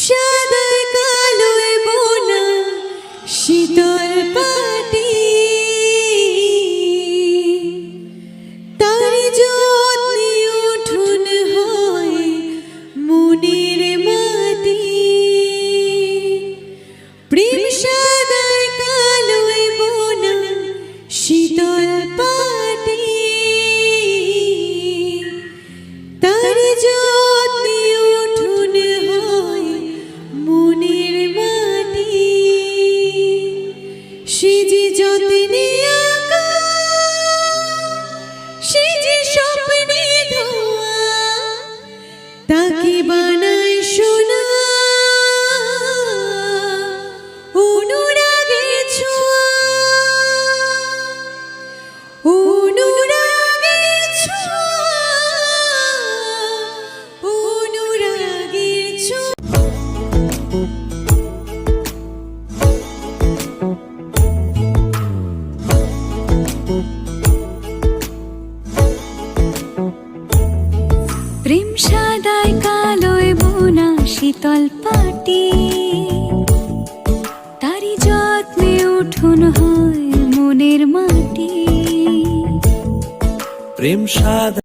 সাদায় কালোয় বোনা শীতল পাটি, তার যত্নে উঠুন হয় মনের মাটি। প্রেম সাদায় কালোয় বোনা শীতল পাটি, তার যত্নে উঠুন হয় মনের মাটি। সে যে যত্নে আঁকা, সে যে স্বপ্নে ধোয়া, তাকে বানায় সোনা অনুরাগের ছোঁয়া, অনুরাগের ছোঁয়া, অনুরাগের ছোঁয়া। প্রেম সাদায় কালোয় বোনা শীতল পাটি, তারি যত্নে উঠুন হয় মনের মাটি। প্রেম সাদা